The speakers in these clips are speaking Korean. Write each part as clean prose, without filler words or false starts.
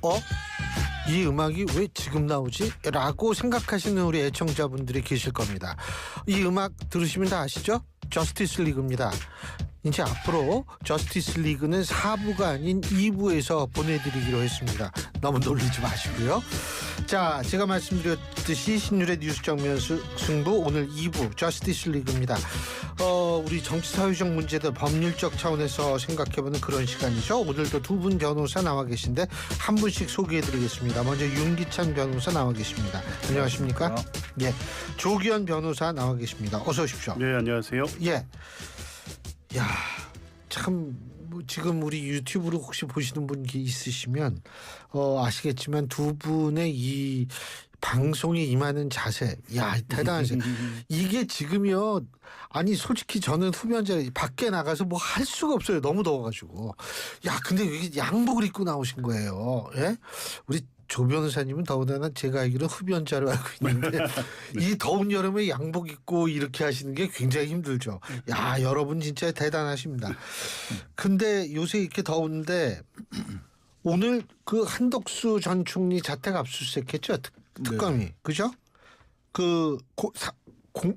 어? 이 음악이 왜 지금 나오지? 라고 생각하시는 우리 애청자분들이 계실 겁니다. 이 음악 들으시면 다 아시죠? 저스티스 리그입니다. 이제 앞으로 저스티스 리그는 4부가 아닌 2부에서 보내드리기로 했습니다. 너무 놀리지 마시고요. 자, 제가 말씀드렸듯이 신율의 뉴스 정면 승부 오늘 2부 저스티스 리그입니다. 우리 정치 사회적 문제들 법률적 차원에서 생각해보는 그런 시간이죠. 오늘도 두 분 변호사 나와 계신데 한 분씩 소개해드리겠습니다. 먼저 윤기찬 변호사 나와 계십니다. 안녕하십니까? 예, 조기현 변호사 나와 계십니다. 어서 오십시오. 네, 안녕하세요. 예. 야, 참 지금 우리 유튜브로 혹시 보시는 분 있으시면 아시겠지만 두 분의 이 방송에 임하는 자세, 야, 대단하세요. 이게 지금요, 아니 솔직히 저는 흡연자 밖에 나가서 뭐 할 수가 없어요. 너무 더워가지고. 야, 근데 여기 양복을 입고 나오신 거예요. 예? 우리 조 변호사님은 더군다나 제가 알기로 흡연자로 알고 있는데 이 더운 여름에 양복 입고 이렇게 하시는 게 굉장히 힘들죠. 야, 여러분 진짜 대단하십니다. 근데 요새 이렇게 더운데 오늘 그 한덕수 전 총리 자택 압수수색했죠. 특검이. 네. 그죠?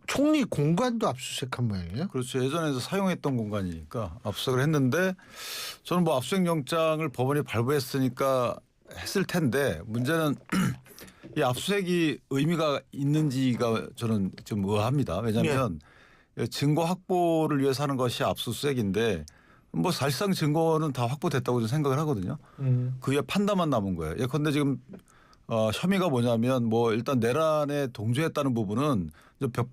총리 공간도 압수수색한 모양이에요. 그렇죠. 예전에도 사용했던 공간이니까 압수수색을 했는데 저는 뭐 압수수색 영장을 법원이 발부했으니까 했을 텐데 문제는 이 압수수색이 의미가 있는지가 저는 좀 의아합니다. 왜냐하면 증거 확보를 위해서 하는 것이 압수수색인데 뭐 사실상 증거는 다 확보됐다고 저는 생각을 하거든요. 그 위에 판단만 남은 거예요. 예컨대 지금 혐의가 뭐냐면 뭐 일단 내란에 동조했다는 부분은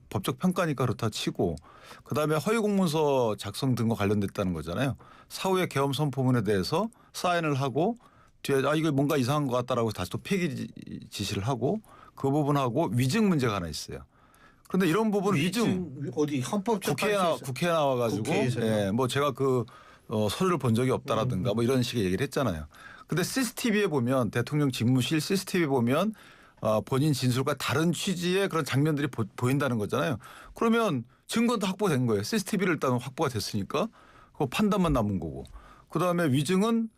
법적 평가니까 그렇다 치고 그다음에 허위 공문서 작성 등과 관련됐다는 거잖아요. 사후에 계엄 선포문에 대해서 사인을 하고 뒤에 이거 뭔가 이상한 것 같다라고 다시 또 폐기 지시를 하고 그 부분하고 위증 문제가 하나 있어요. 그런데 이런 부분 위증 어디 헌법재판소에서 국회에 나와가지고 예, 뭐 제가 그 서류를 본 적이 없다라든가 뭐 이런 식의 얘기를 했잖아요. 근데 CCTV에 보면 대통령 집무실 CCTV에 보면 본인 진술과 다른 취지의 그런 장면들이 보인다는 거잖아요. 그러면 증거도 확보된 거예요. CCTV를 일단 확보가 됐으니까 그 판단만 남은 거고. 그다음에 위증은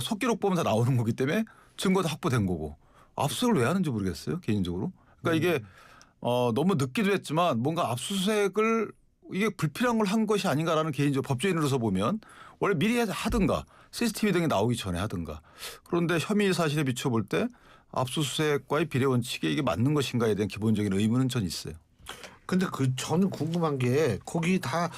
속기록 보면 다 나오는 거기 때문에 증거도 확보된 거고. 압수수색을 왜 하는지 모르겠어요. 개인적으로. 그러니까 이게 너무 늦기도 했지만 뭔가 압수수색을 이게 불필요한 걸 한 것이 아닌가라는 개인적 법조인으로서 보면 원래 미리 하든가 CCTV 등이 나오기 전에 하든가. 그런데 혐의 사실에 비춰볼 때 압수수색과의 비례 원칙에 이게 맞는 것인가에 대한 기본적인 의문은 전 있어요. 근데 저는 궁금한 게 거기 다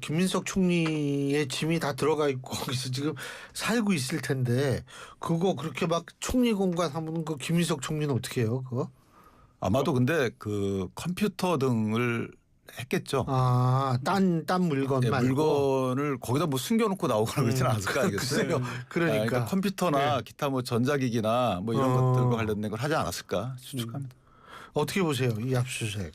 김민석 총리의 짐이 다 들어가 있고 거기서 지금 살고 있을 텐데 그거 그렇게 막 총리 공간 하면 그 김민석 총리는 어떻게 해요? 그거? 아마도 근데 그 컴퓨터 등을 했겠죠. 딴 물건 네, 말고 물건을 거기다 뭐 숨겨놓고 나오거나 그러지는 않았을까 알겠어요. 그러니까 컴퓨터나 기타 뭐 전자기기나 뭐 이런 것들과 관련된 걸 하지 않았을까 추측합니다. 어떻게 보세요, 이 압수수색?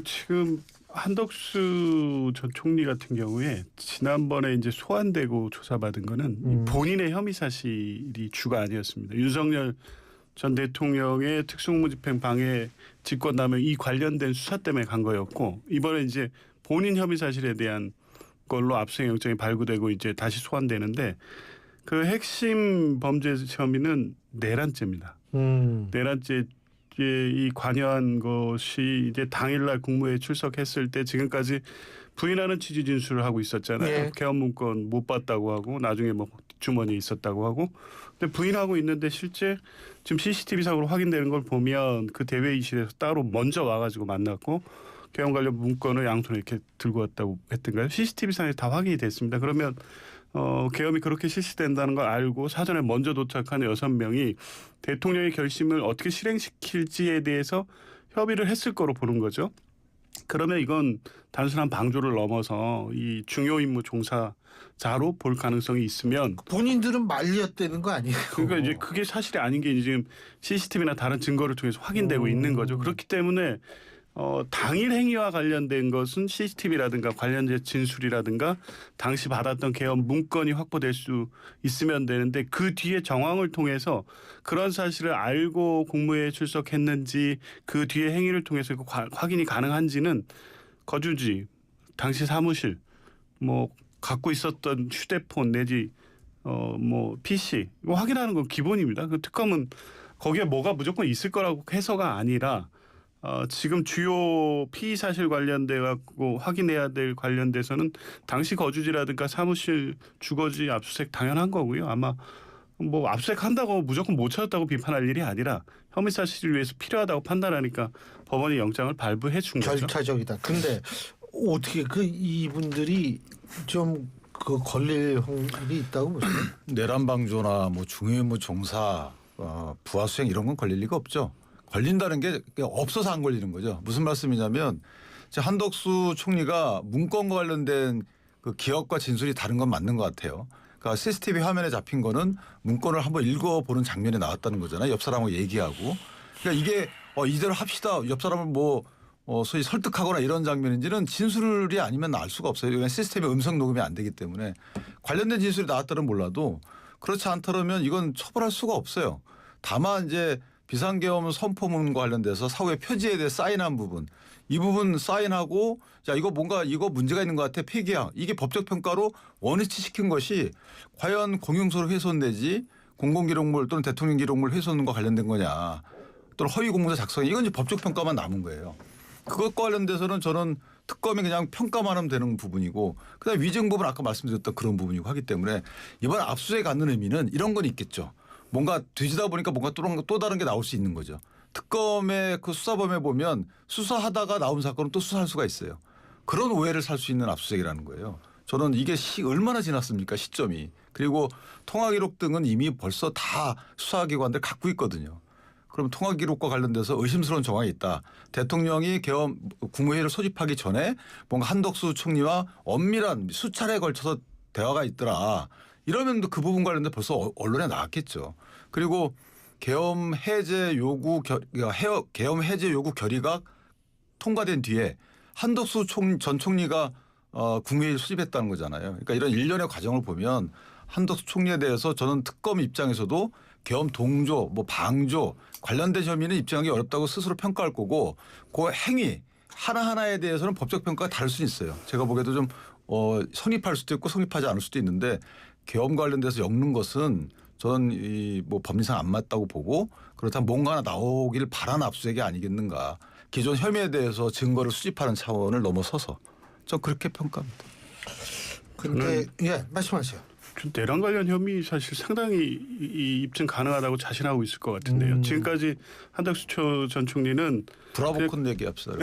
지금 한덕수 전 총리 같은 경우에 지난번에 이제 소환되고 조사받은 거는 본인의 혐의 사실이 주가 아니었습니다. 윤석열 전 대통령의 특수공무집행 방해 직권남용 이 관련된 수사 때문에 간 거였고 이번에 이제 본인 혐의 사실에 대한 걸로 압수수색 영장이 발부되고 이제 다시 소환되는데 그 핵심 범죄 혐의는 내란죄입니다. 내란죄 이 관여한 것이 이제 당일날 국무회에 출석했을 때 지금까지 부인하는 취지 진술을 하고 있었잖아요. 네. 계엄 문건 못 봤다고 하고 나중에 뭐 주머니에 있었다고 하고 근데 부인하고 있는데 실제 지금 CCTV상으로 확인되는 걸 보면 그 대회의실에서 따로 먼저 와가지고 만났고 계엄 관련 문건을 양손에 이렇게 들고 왔다고 했던가요? CCTV상에 다 확인이 됐습니다. 그러면 계엄이 그렇게 실시된다는 걸 알고 사전에 먼저 도착한 6명이 대통령의 결심을 어떻게 실행시킬지에 대해서 협의를 했을 거로 보는 거죠. 그러면 이건 단순한 방조를 넘어서 이 중요 임무 종사자로 볼 가능성이 있으면 본인들은 말렸다는 거 아니에요? 그러니까 이제 그게 사실이 아닌 게 지금 CCTV나 다른 증거를 통해서 확인되고 있는 거죠. 그렇기 때문에 당일 행위와 관련된 것은 CCTV라든가 관련된 진술이라든가 당시 받았던 계엄 문건이 확보될 수 있으면 되는데 그 뒤에 정황을 통해서 그런 사실을 알고 공무회에 출석했는지 그 뒤에 행위를 통해서 확인이 가능한지는 거주지, 당시 사무실, 뭐 갖고 있었던 휴대폰 내지 뭐 PC 이거 확인하는 건 기본입니다. 그 특검은 거기에 뭐가 무조건 있을 거라고 해서가 아니라 지금 주요 피의 사실 관련돼 갖고 확인해야 될 관련돼서는 당시 거주지라든가 사무실 주거지 압수수색 당연한 거고요. 아마 뭐 압수수색 한다고 무조건 못 찾았다고 비판할 일이 아니라 혐의 사실을 위해서 필요하다고 판단하니까 법원이 영장을 발부해 준 거죠. 절차적이다. 근데 어떻게 이분들이 좀 그 걸릴 확률이 있다고 보세요? 내란방조나 뭐 중요임무 종사, 부하수행 이런 건 걸릴 리가 없죠. 걸린다는 게 없어서 안 걸리는 거죠. 무슨 말씀이냐면 한덕수 총리가 문건과 관련된 그 기억과 진술이 다른 건 맞는 것 같아요. 그러니까 CCTV 화면에 잡힌 거는 문건을 한번 읽어보는 장면이 나왔다는 거잖아요. 옆 사람하고 얘기하고. 그러니까 이게 이대로 합시다. 옆 사람을 뭐 소위 설득하거나 이런 장면인지는 진술이 아니면 알 수가 없어요. 그냥 시스템에 음성 녹음이 안 되기 때문에 관련된 진술이 나왔다는 몰라도 그렇지 않다면 이건 처벌할 수가 없어요. 다만 이제 비상계엄 선포문과 관련돼서 사후에 표지에 대해 사인한 부분 이 부분 사인하고 자 이거 뭔가 이거 문제가 있는 것 같아 폐기야 이게 법적 평가로 원위치 시킨 것이 과연 공용소로 훼손되지 공공기록물 또는 대통령 기록물 훼손과 관련된 거냐 또는 허위 공문서 작성 이건 이제 법적 평가만 남은 거예요. 그것과 관련돼서는 저는 특검이 그냥 평가만 하면 되는 부분이고 그다음에 위증 부분 아까 말씀드렸던 그런 부분이고 하기 때문에 이번 압수수색에 갖는 의미는 이런 건 있겠죠. 뭔가 뒤지다 보니까 뭔가 또 다른 게 나올 수 있는 거죠. 특검의 그 수사범에 보면 수사하다가 나온 사건은 또 수사할 수가 있어요. 그런 오해를 살 수 있는 압수수색이라는 거예요. 저는 이게 얼마나 지났습니까 시점이. 그리고 통화기록 등은 이미 벌써 다 수사기관들 갖고 있거든요. 그럼 통화기록과 관련돼서 의심스러운 정황이 있다. 대통령이 계엄 국무회의를 소집하기 전에 뭔가 한덕수 총리와 엄밀한 수차례에 걸쳐서 대화가 있더라. 이러면 그 부분 관련돼 벌써 언론에 나왔겠죠. 그리고 계엄 해제 요구 결의가 통과된 뒤에 한덕수 전 총리가 국무회의를 소집했다는 거잖아요. 그러니까 이런 일련의 과정을 보면 한덕수 총리에 대해서 저는 특검 입장에서도 계엄 동조, 뭐 방조 관련된 혐의는 입증하기 어렵다고 스스로 평가할 거고 그 행위 하나하나에 대해서는 법적 평가가 다를 수 있어요. 제가 보기에도 좀 성립할 수도 있고 성립하지 않을 수도 있는데 계엄 관련돼서 엮는 것은 저는 뭐 법리상 안 맞다고 보고 그렇다면 뭔가 하나 나오길 바라는 압수수색이 아니겠는가. 기존 혐의에 대해서 증거를 수집하는 차원을 넘어서서 전 그렇게 평가합니다. 근데 예 말씀하세요. 내란 관련 혐의 사실 상당히 입증 가능하다고 자신하고 있을 것 같은데요. 지금까지 한덕수 전 총리는 브라보콘 얘기합시다.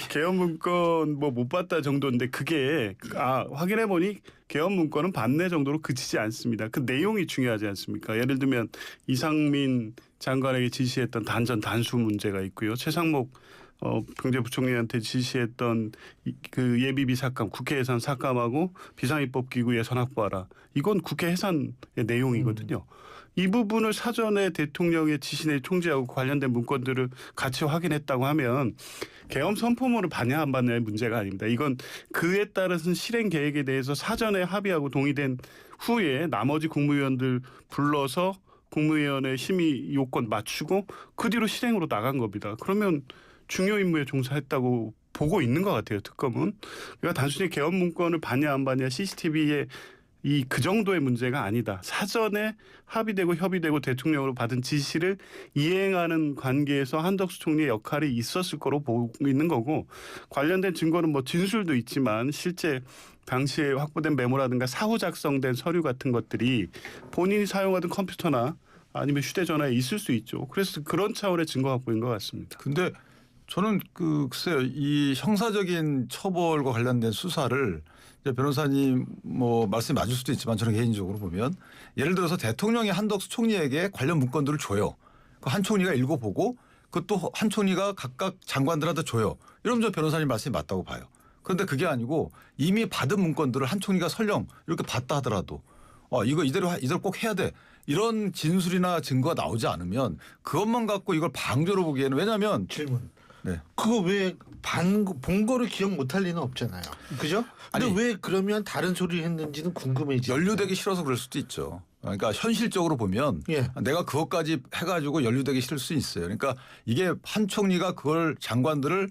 계엄 문건 뭐 못 봤다 정도인데 그게 확인해 보니 계엄 문건은 봤네 정도로 그치지 않습니다. 그 내용이 중요하지 않습니까? 예를 들면 이상민 장관에게 지시했던 단전 단수 문제가 있고요. 최상목 경제부총리한테 지시했던 그 예비비 삭감, 국회 예산 삭감하고 비상입법기구 예산 확보하라. 이건 국회 해산의 내용이거든요. 이 부분을 사전에 대통령의 지시 내에 통지하고 관련된 문건들을 같이 확인했다고 하면 계엄 선포문을 받냐 안 받냐의 문제가 아닙니다. 이건 그에 따른 실행 계획에 대해서 사전에 합의하고 동의된 후에 나머지 국무위원들 불러서 국무위원회 심의 요건 맞추고 그 뒤로 실행으로 나간 겁니다. 그러면 중요 임무에 종사했다고 보고 있는 것 같아요. 특검은. 그러니까 단순히 계엄 문건을 받냐 안 받냐 CCTV에 그 정도의 문제가 아니다. 사전에 합의되고 협의되고 대통령으로 받은 지시를 이행하는 관계에서 한덕수 총리의 역할이 있었을 거로 보고 있는 거고 관련된 증거는 뭐 진술도 있지만 실제 당시에 확보된 메모라든가 사후 작성된 서류 같은 것들이 본인이 사용하던 컴퓨터나 아니면 휴대전화에 있을 수 있죠. 그래서 그런 차원의 증거 확보인 것 같습니다. 근데 저는 글쎄요 이 형사적인 처벌과 관련된 수사를 이제 변호사님 뭐 말씀이 맞을 수도 있지만 저는 개인적으로 보면 예를 들어서 대통령이 한덕수 총리에게 관련 문건들을 줘요. 그 한 총리가 읽어보고 그것도 한 총리가 각각 장관들한테 줘요. 이러면 저 변호사님 말씀이 맞다고 봐요. 그런데 그게 아니고 이미 받은 문건들을 한 총리가 설령 이렇게 받다 하더라도 이거 이대로 꼭 해야 돼. 이런 진술이나 증거가 나오지 않으면 그것만 갖고 이걸 방조로 보기에는 왜냐하면 질문. 네. 그거 왜 본 거를 기억 못할 리는 없잖아요. 그죠? 근데 아니, 왜 그러면 다른 소리를 했는지는 궁금해지죠. 연루되기 싫어서 그럴 수도 있죠. 그러니까 현실적으로 보면 예. 내가 그것까지 해가지고 연루되기 싫을 수 있어요. 그러니까 이게 한 총리가 그걸 장관들을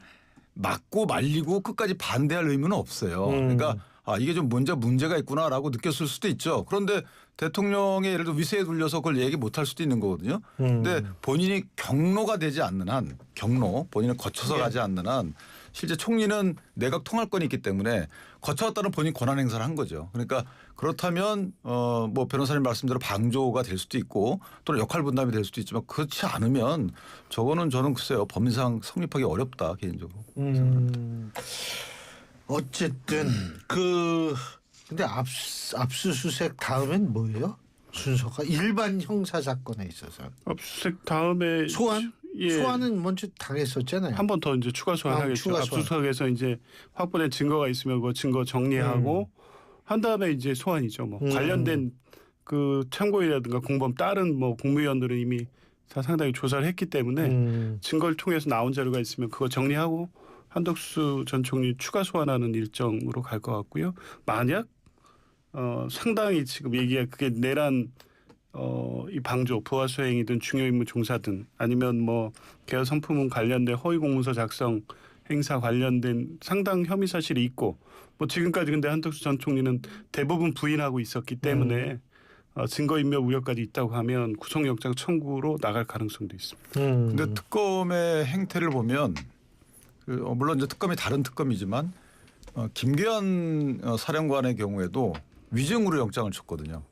막고 말리고 끝까지 반대할 의무는 없어요. 그러니까 이게 좀 문제가 있구나라고 느꼈을 수도 있죠. 그런데 대통령의 예를 들어 위세에 눌려서 그걸 얘기 못할 수도 있는 거거든요. 근데 본인이 경로가 되지 않는 한 본인을 거쳐서 가지 않는 한 실제 총리는 내각 통할권이 있기 때문에 거쳐왔다는 본인 권한 행사를 한 거죠. 그러니까 그렇다면 뭐 변호사님 말씀대로 방조가 될 수도 있고 또는 역할 분담이 될 수도 있지만 그렇지 않으면 저거는 저는 글쎄요 법리상 성립하기 어렵다 개인적으로. 어쨌든 근데 압수수색 다음엔 뭐예요? 순서가 일반 형사 사건에 있어서 압수수색 다음에 소환? 예. 소환은 먼저 당했었잖아요. 한 번 더 이제 추가 소환하겠죠. 추가 소환. 압수수색에서 이제 확보된 증거가 있으면 그 증거 정리하고 한 다음에 이제 소환이죠. 뭐 관련된 그 참고인이라든가 공범 다른 뭐 국무위원들은 이미 다 상당히 조사를 했기 때문에 증거를 통해서 나온 자료가 있으면 그거 정리하고 한덕수 전 총리 추가 소환하는 일정으로 갈 것 같고요. 만약 상당히 지금 얘기가 그게 내란 이 방조, 부하 수행이든 중요 임무 종사든 아니면 뭐 개헌 선포문 관련된 허위 공문서 작성 행사 관련된 상당 혐의 사실이 있고 뭐 지금까지 근데 한덕수 전 총리는 대부분 부인하고 있었기 때문에 증거인멸 우려까지 있다고 하면 구속영장 청구로 나갈 가능성도 있습니다. 근데 특검의 행태를 보면 물론 이제 특검이 다른 특검이지만 김계한 사령관의 경우에도 위증으로 영장을 쳤거든요.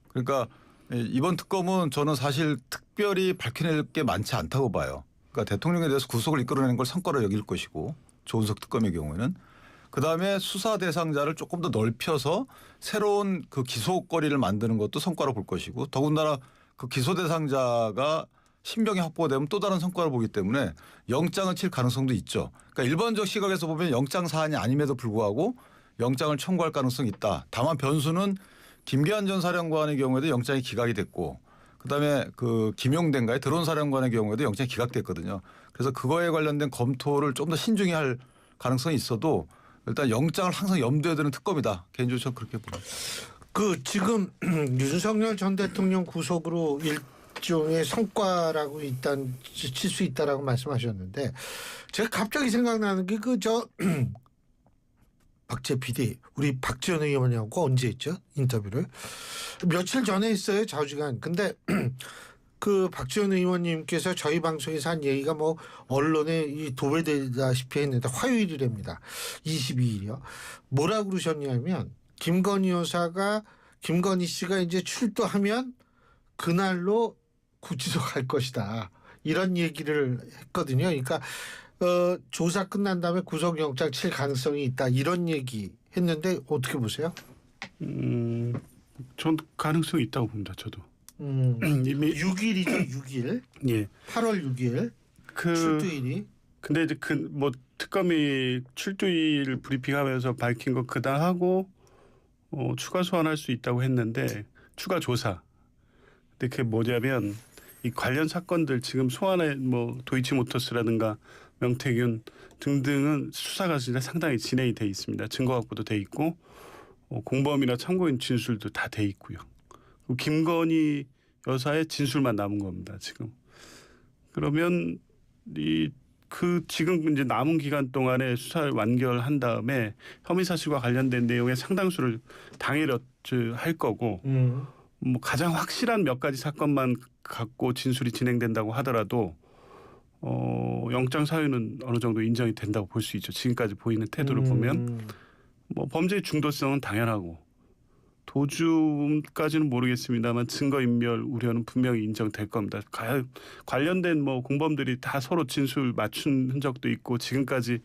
그러니까 이번 특검은 저는 사실 특별히 밝혀낼 게 많지 않다고 봐요. 그러니까 대통령에 대해서 구속을 이끌어내는 걸 성과로 여길 것이고 조은석 특검의 경우에는 그다음에 수사 대상자를 조금 더 넓혀서 새로운 그 기소거리를 만드는 것도 성과로 볼 것이고 더군다나 그 기소 대상자가 신병이 확보되면 또 다른 성과를 보기 때문에 영장을 칠 가능성도 있죠. 그러니까 일반적 시각에서 보면 영장 사안이 아님에도 불구하고 영장을 청구할 가능성이 있다. 다만 변수는 김계한 전 사령관의 경우에도 영장이 기각이 됐고 그다음에 그 김용대인가요? 드론 사령관의 경우에도 영장이 기각됐거든요. 그래서 그거에 관련된 검토를 좀 더 신중히 할 가능성이 있어도 일단 영장을 항상 염두에 두는 특검이다. 개인적으로 저는 그렇게 봅니다. 지금 윤석열 전 대통령 구속으로 일종의 성과라고 일단 칠 수 있다라고 말씀하셨는데 제가 갑자기 생각나는 게 박재 PD 우리 박지원 의원하고 언제 했죠 인터뷰를 며칠 전에 했어요 좌우지간. 근데 그 박지원 의원님께서 저희 방송에서 한 얘기가 뭐 언론에 도배되다시피 했는데 화요일이랍니다. 22일이요. 뭐라고 그러셨냐면 김건희 여사가 김건희 씨가 이제 출두하면 그날로 구치소 갈 것이다. 이런 얘기를 했거든요. 그러니까 조사 끝난 다음에 구속영장 칠 가능성이 있다. 이런 얘기 했는데 어떻게 보세요? 전 가능성이 있다고 봅니다. 저도. 이미 6일이죠. 6일. 예. 8월 6일. 출두일이. 근데 이제 뭐 특검이 출두일 브리핑하면서 밝힌 거 그다 하고 추가 소환할 수 있다고 했는데 추가 조사. 근데 그게 뭐냐면 이 관련 사건들 지금 소환에 뭐 도이치모터스라든가 명태균 등등은 수사가 진짜 상당히 진행이 돼 있습니다. 증거 확보도 돼 있고 공범이나 참고인 진술도 다 돼 있고요. 김건희 여사의 진술만 남은 겁니다. 지금. 그러면 지금 이제 남은 기간 동안에 수사를 완결한 다음에 혐의 사실과 관련된 내용의 상당수를 당일 할 거고 뭐 가장 확실한 몇 가지 사건만 갖고 진술이 진행된다고 하더라도 영장 사유는 어느 정도 인정이 된다고 볼 수 있죠. 지금까지 보이는 태도를 보면 뭐 범죄의 중도성은 당연하고 도주까지는 모르겠습니다만 증거인멸 우려는 분명히 인정될 겁니다. 관련된 뭐 공범들이 다 서로 진술 맞춘 흔적도 있고 지금까지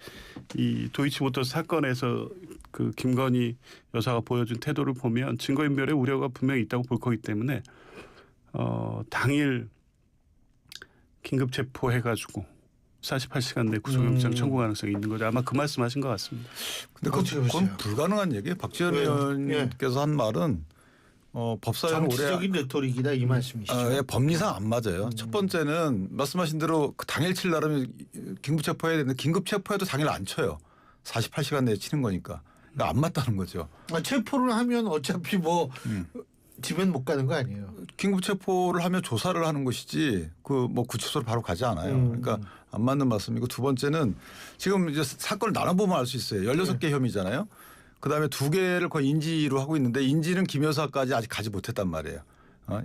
이 도이치모터스 사건에서 그 김건희 여사가 보여준 태도를 보면 증거인멸의 우려가 분명히 있다고 볼 거기 때문에 당일 긴급 체포해가지고 48시간 내 구속영장 청구 가능성이 있는 거죠. 아마 그 말씀하신 것 같습니다. 근데 그건 불가능한 얘기예요. 박지원 의원님께서 한 말은 법사위는 정치적인 레토릭이다 이 말씀이시죠. 법리상 안 맞아요. 첫 번째는 말씀하신 대로 당일 칠 나르면 긴급 체포해야 되는데 긴급 체포해도 당일 안 쳐요. 48시간 내에 치는 거니까. 그러니까 안 맞다는 거죠. 체포를 하면 어차피 뭐 집엔 못 가는 거 아니에요. 긴급 체포를 하면 조사를 하는 것이지 그 뭐 구치소로 바로 가지 않아요. 그러니까 안 맞는 말씀이고 두 번째는 지금 이제 사건을 나눠보면 알 수 있어요. 16개 혐의잖아요. 그다음에 2개를 거의 인지로 하고 있는데 인지는 김 여사까지 아직 가지 못했단 말이에요.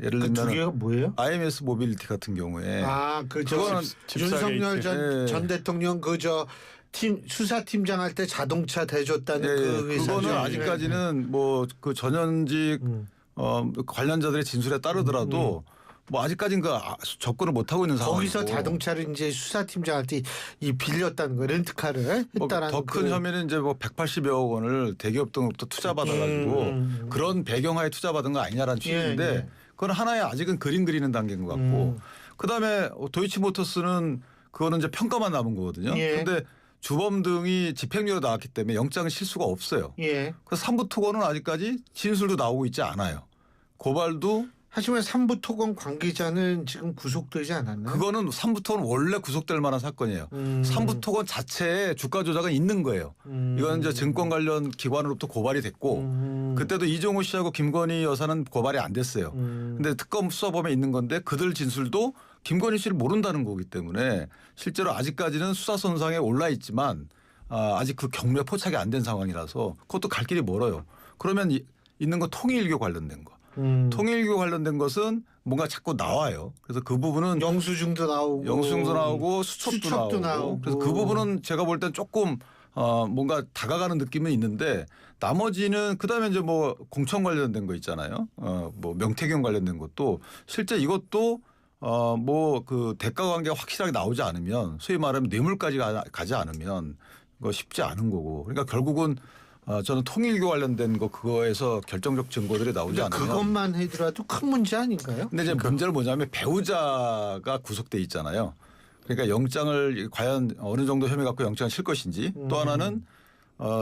예를 그 두 들면 개가 뭐예요? IMS 모빌리티 같은 경우에 그거는 집사 윤석열 게이트. 전 대통령 팀 수사팀장 할 때 자동차 대줬다는 그 회사죠. 그거는 아직까지는 뭐 그 전현직 관련자들의 진술에 따르더라도 뭐 아직까지는 접근을 못 하고 있는 상황이고 거기서 자동차를 이제 수사팀장한테 이 빌렸다는 거 렌트카를 했다라는 더 큰 혐의는 이제 뭐 180여억 원을 대기업 등으로부터 투자받아가지고 그런 배경하에 투자받은 거 아니냐라는 취지인데 예. 그건 하나의 아직은 그림 그리는 단계인 것 같고 그다음에 도이치모터스는 그거는 이제 평가만 남은 거거든요. 예. 그런데 주범 등이 집행유예로 나왔기 때문에 영장을 실 수가 없어요. 예. 그래서 3부 토건은 아직까지 진술도 나오고 있지 않아요. 고발도 하지만 삼부토건 관계자는 지금 구속되지 않았나? 그거는 3부 토건은 원래 구속될 만한 사건이에요. 3부 토건 자체에 주가 조작은 있는 거예요. 이건 이제 증권 관련 기관으로부터 고발이 됐고 그때도 이종우 씨하고 김건희 여사는 고발이 안 됐어요. 근데 특검 수사범에 있는 건데 그들 진술도 김건희 씨를 모른다는 거기 때문에 실제로 아직까지는 수사선상에 올라 있지만 아직 그 경매 포착이 안 된 상황이라서 그것도 갈 길이 멀어요. 그러면 있는 건 통일교 관련된 거. 통일교 관련된 것은 뭔가 자꾸 나와요. 그래서 그 부분은 영수증도 나오고 수첩도 나오고. 그래서 그 부분은 제가 볼 땐 조금 뭔가 다가가는 느낌은 있는데 나머지는 그다음에 이제 뭐 공천 관련된 거 있잖아요. 뭐 명태균 관련된 것도 실제 이것도 뭐 그 대가 관계가 확실하게 나오지 않으면 소위 말하면 뇌물까지 가지 않으면 그거 쉽지 않은 거고. 그러니까 결국은 저는 통일교 관련된 거 그거에서 결정적 증거들이 나오지 않으면 그것만 해더라도 큰 문제 아닌가요? 근데 이제 문제는 뭐냐면 배우자가 구속돼 있잖아요. 그러니까 영장을 과연 어느 정도 혐의 갖고 영장을 칠 것인지 또 하나는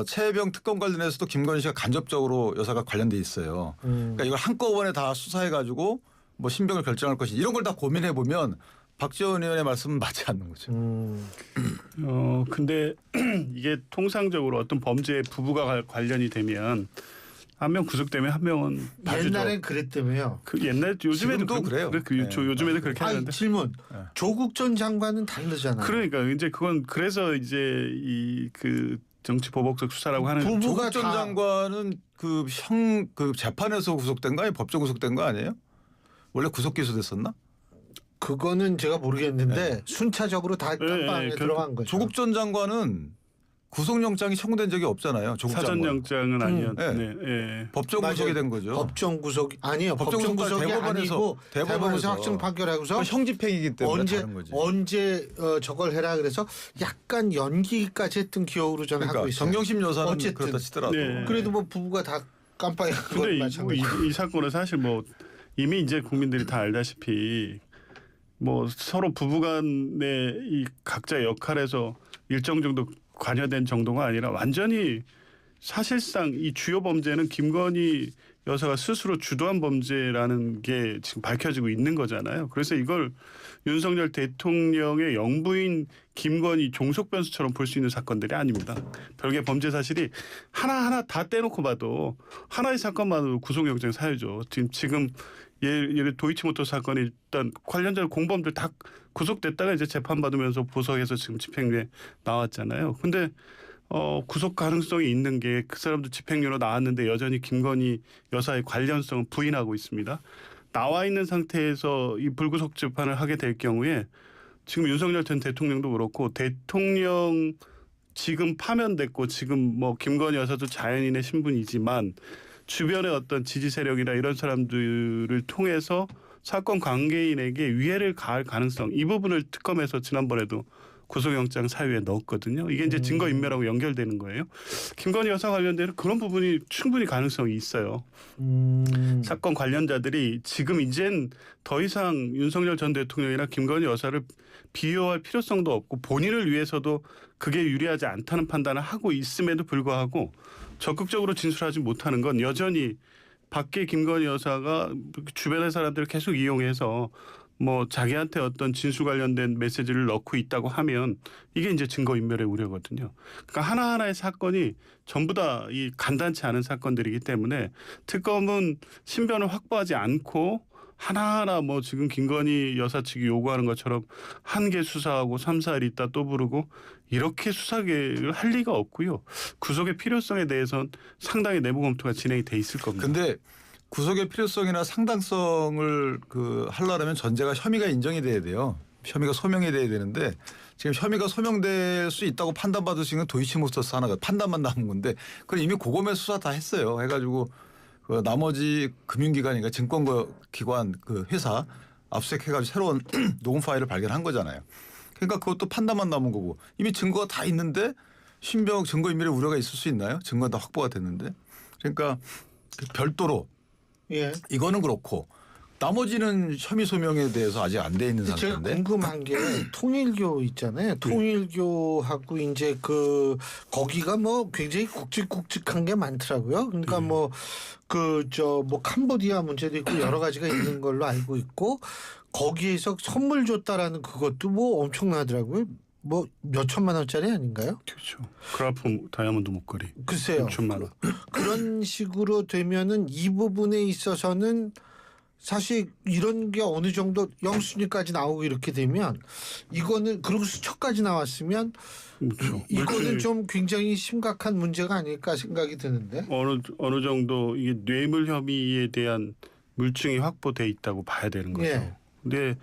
최혜병 특검 관련해서도 김건희 씨가 간접적으로 여사가 관련돼 있어요. 그러니까 이걸 한꺼번에 다 수사해 가지고 뭐 신병을 결정할 것인지 이런 걸 다 고민해 보면 박지원 의원의 말씀은 맞지 않는 거죠. 근데 이게 통상적으로 어떤 범죄에 부부가 관련이 되면 한 명 구속되면 한 명은 봐주죠. 옛날엔 그랬다며요. 그 옛날 요즘에도 지금도 그래요. 요즘에도 그렇게 하는데. 질문. 조국 전 장관은 다르잖아요. 그러니까 이제 그건 그래서 이제 이 그 정치 보복적 수사라고 하는 부부가 조국 전 장관은 그 재판에서 구속된 거 아니에요? 법정 구속된 거 아니에요? 원래 구속 기소됐었나? 그거는 제가 모르겠는데 순차적으로 다 깜빵에 들어간 거죠. 조국 전 장관은 구속영장이 청구된 적이 없잖아요. 조국 사전 장관. 영장은 아니었네. 네. 예. 법정 맞아요. 구속이 된 거죠. 법정 구속이 아니에요. 법정 구속이 대법원에서 아니고 대법원에서 확정 판결하고서 형집행이기 때문에 다른 거지. 언제 저걸 해라 그래서 약간 연기까지 했던 기억으로 저는 그러니까 하고 있어요. 정경심 여사는 어쨌든. 그렇다 치더라도 네. 그래도 뭐 부부가 다 깜빵에 근데 마찬가지. 이 사건은 사실 뭐 이미 이제 국민들이 다 알다시피 뭐 서로 부부간의 이 각자 역할에서 일정 정도 관여된 정도가 아니라 완전히 사실상 이 주요 범죄는 김건희 여사가 스스로 주도한 범죄라는 게 지금 밝혀지고 있는 거잖아요. 그래서 이걸 윤석열 대통령의 영부인 김건희 종속변수처럼 볼 수 있는 사건들이 아닙니다. 별개 범죄 사실이 하나하나 다 떼놓고 봐도 하나의 사건만으로 구속영장 사유죠. 지금 예를 도이치모터 사건이 일단 관련자 공범들 다 구속됐다가 이제 재판받으면서 보석해서 지금 집행유예 나왔잖아요. 근데 구속 가능성이 있는 게 그 사람도 집행유예로 나왔는데 여전히 김건희 여사의 관련성을 부인하고 있습니다. 나와 있는 상태에서 이 불구속 재판을 하게 될 경우에 지금 윤석열 전 대통령도 그렇고 대통령 지금 파면됐고 지금 뭐 김건희 여사도 자연인의 신분이지만 주변의 어떤 지지 세력이나 이런 사람들을 통해서 사건 관계인에게 위해를 가할 가능성 이 부분을 특검에서 지난번에도 구속영장 사유에 넣었거든요. 이게 이제 증거인멸하고 연결되는 거예요. 김건희 여사 관련된 그런 부분이 충분히 가능성이 있어요. 사건 관련자들이 지금 이젠 더 이상 윤석열 전 대통령이나 김건희 여사를 비호할 필요성도 없고 본인을 위해서도 그게 유리하지 않다는 판단을 하고 있음에도 불구하고 적극적으로 진술하지 못하는 건 여전히 밖에 김건희 여사가 주변의 사람들을 계속 이용해서 뭐 자기한테 어떤 진술 관련된 메시지를 넣고 있다고 하면 이게 이제 증거인멸의 우려거든요. 그러니까 하나하나의 사건이 전부 다 이 간단치 않은 사건들이기 때문에 특검은 신변을 확보하지 않고 하나하나 뭐 지금 김건희 여사 측이 요구하는 것처럼 한 개 수사하고 3, 4일 있다 또 부르고 이렇게 수사를 할 리가 없고요. 구속의 필요성에 대해서는 상당히 내부 검토가 진행이 돼 있을 겁니다. 근데 구속의 필요성이나 상당성을 하려면 전제가 혐의가 인정이 돼야 돼요. 혐의가 소명이 돼야 되는데 지금 혐의가 소명될 수 있다고 판단받을 수 있는 도이치모터스 하나가 판단만 남은 건데 그걸 이미 고검에 수사 다 했어요. 해가지고 그 나머지 금융기관이니까 증권기관 그 회사 압수수색해가지고 새로운 녹음 파일을 발견한 거잖아요. 그러니까 그것도 판단만 남은 거고 이미 증거가 다 있는데 신병 증거인멸의 우려가 있을 수 있나요? 증거가 다 확보가 됐는데. 그러니까 별도로 예. 이거는 그렇고 나머지는 혐의 소명에 대해서 아직 안 돼 있는 제가 상태인데. 궁금한 게 통일교 있잖아요. 통일교하고 이제 거기가 뭐 굉장히 굵직굵직한 게 많더라고요. 그러니까 뭐 캄보디아 문제도 있고 여러 가지가 있는 걸로 알고 있고 거기에서 선물 줬다라는 그것도 뭐 엄청나더라고요. 뭐 몇 천만 원짜리 아닌가요? 그렇죠. 그라프 다이아몬드 목걸이. 글쎄요. 6천만 원. 그런 식으로 되면은 이 부분에 있어서는 사실 이런 게 어느 정도 영순위까지 나오고 이렇게 되면 이거는 그리고 수첩까지 나왔으면 그렇죠. 이거는 좀 굉장히 심각한 문제가 아닐까 생각이 드는데. 어느 정도 이게 뇌물 혐의에 대한 물증이 확보돼 있다고 봐야 되는 거죠. 예. 근데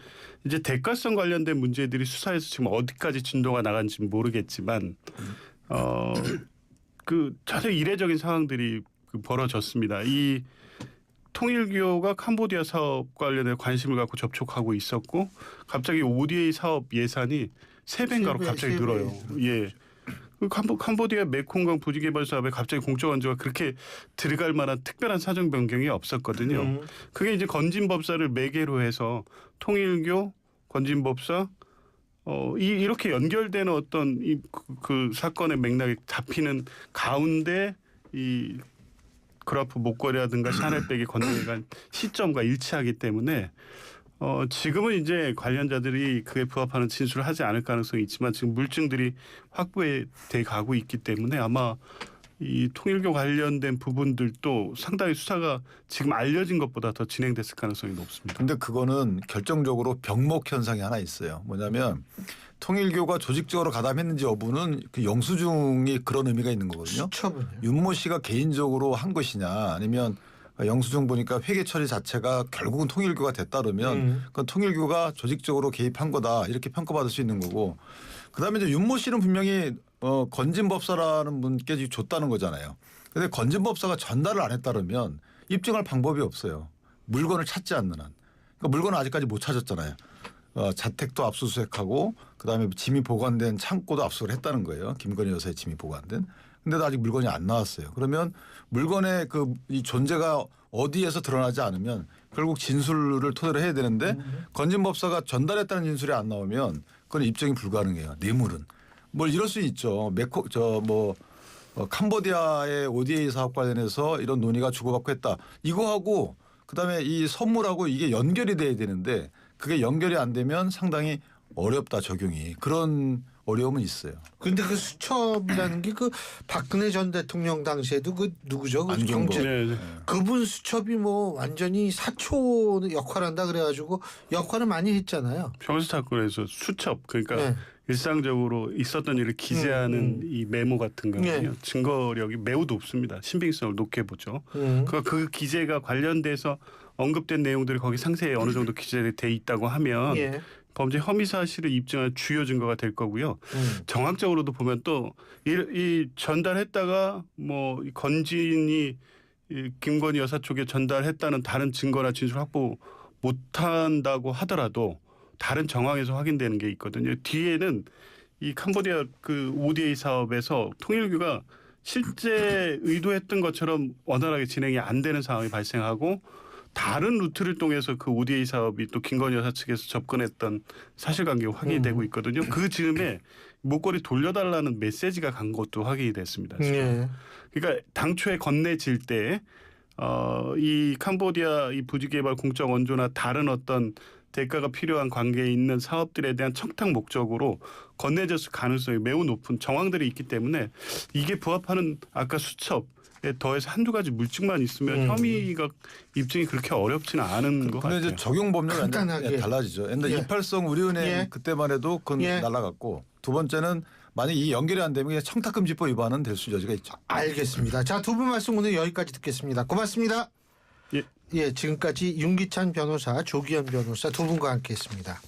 이제 대가성 관련된 문제들이 수사에서 지금 어디까지 진도가 나간지는 모르겠지만 전혀 이례적인 상황들이 벌어졌습니다. 이 통일교가 캄보디아 사업 관련해 관심을 갖고 접촉하고 있었고 갑자기 ODA 사업 예산이 3배인가로 갑자기 늘어요. 예. 캄보디아 메콩강 부지개발 사업에 갑자기 공적 원조가 그렇게 들어갈 만한 특별한 사정 변경이 없었거든요. 그게 이제 건진법사를 매개로 해서 통일교, 건진법사 이렇게 연결되는 어떤 그 사건의 맥락이 잡히는 가운데 이 그라프 목걸이라든가 샤넬백이 건너간 시점과 일치하기 때문에 지금은 이제 관련자들이 그에 부합하는 진술을 하지 않을 가능성이 있지만 지금 물증들이 확보돼 가고 있기 때문에 아마 이 통일교 관련된 부분들도 상당히 수사가 지금 알려진 것보다 더 진행됐을 가능성이 높습니다. 근데 그거는 결정적으로 병목 현상이 하나 있어요. 뭐냐면 통일교가 조직적으로 가담했는지 여부는 그 영수증이 그런 의미가 있는 거거든요. 수첩은 윤모 씨가 개인적으로 한 것이냐 아니면 영수증 보니까 회계 처리 자체가 결국은 통일교가 됐다 그러면 그건 통일교가 조직적으로 개입한 거다 이렇게 평가받을 수 있는 거고 그다음에 이제 윤모 씨는 분명히 건진법사라는 분께 줬다는 거잖아요. 그런데 건진법사가 전달을 안 했다 그러면 입증할 방법이 없어요. 물건을 찾지 않는 한. 그러니까 물건을 아직까지 못 찾았잖아요. 자택도 압수수색하고 그다음에 짐이 보관된 창고도 압수를 했다는 거예요. 김건희 여사의 짐이 보관된. 근데도 아직 물건이 안 나왔어요. 그러면 물건의 이 존재가 어디에서 드러나지 않으면 결국 진술을 토대로 해야 되는데 건진법사가 전달했다는 진술이 안 나오면 그건 입증이 불가능해요. 뇌물은. 뭘 이럴 수 있죠. 캄보디아의 ODA 사업 관련해서 이런 논의가 주고받고 했다. 이거하고 그다음에 이 선물하고 이게 연결이 돼야 되는데 그게 연결이 안 되면 상당히 어렵다 적용이. 그런 어려움은 있어요. 근데 그 수첩이라는 게 그 박근혜 전 대통령 당시에도 그 누구죠? 그 안경보. 네. 그분 수첩이 뭐 완전히 사초 역할한다 그래가지고 역할을 많이 했잖아요. 평소 사건에서 수첩 그러니까 네. 일상적으로 있었던 일을 기재하는 이 메모 같은 거는요. 증거력이 매우 높습니다. 신빙성을 높게 보죠. 그 기재가 관련돼서 언급된 내용들이 거기 상세히 어느 정도 기재돼 있다고 하면 예. 범죄 혐의 사실을 입증할 주요 증거가 될 거고요. 정확적으로도 보면 또 이 전달했다가 뭐 건진이 김건희 여사 쪽에 전달했다는 다른 증거나 진술 확보 못한다고 하더라도 다른 정황에서 확인되는 게 있거든요. 뒤에는 이 캄보디아 그 ODA 사업에서 통일교가 실제 의도했던 것처럼 원활하게 진행이 안 되는 상황이 발생하고 다른 루트를 통해서 그 ODA 사업이 또 김건희 여사 측에서 접근했던 사실관계가 확인이 되고 있거든요. 그 즈음에 목걸이 돌려달라는 메시지가 간 것도 확인이 됐습니다. 예. 그러니까 당초에 건네질 때 이 캄보디아 이 부지개발 공적 원조나 다른 어떤 대가가 필요한 관계에 있는 사업들에 대한 청탁 목적으로 건네졌을 가능성이 매우 높은 정황들이 있기 때문에 이게 부합하는 아까 수첩에 더해서 한두 가지 물증만 있으면 혐의가 입증이 그렇게 어렵지는 않은 것 근데 같아요. 이제 적용 법률이 간단하게. 완전 달라지죠. 근데 예. 이팔성 우리은행 예. 그때만 해도 그건 예. 날아갔고 두 번째는 만약 이 연결이 안 되면 그냥 청탁금지법 위반은 될 수 여지가 있죠. 알겠습니다. 자, 두 분 말씀 오늘 여기까지 듣겠습니다. 고맙습니다. 예. 예, 지금까지 윤기찬 변호사, 조기현 변호사 두 분과 함께했습니다.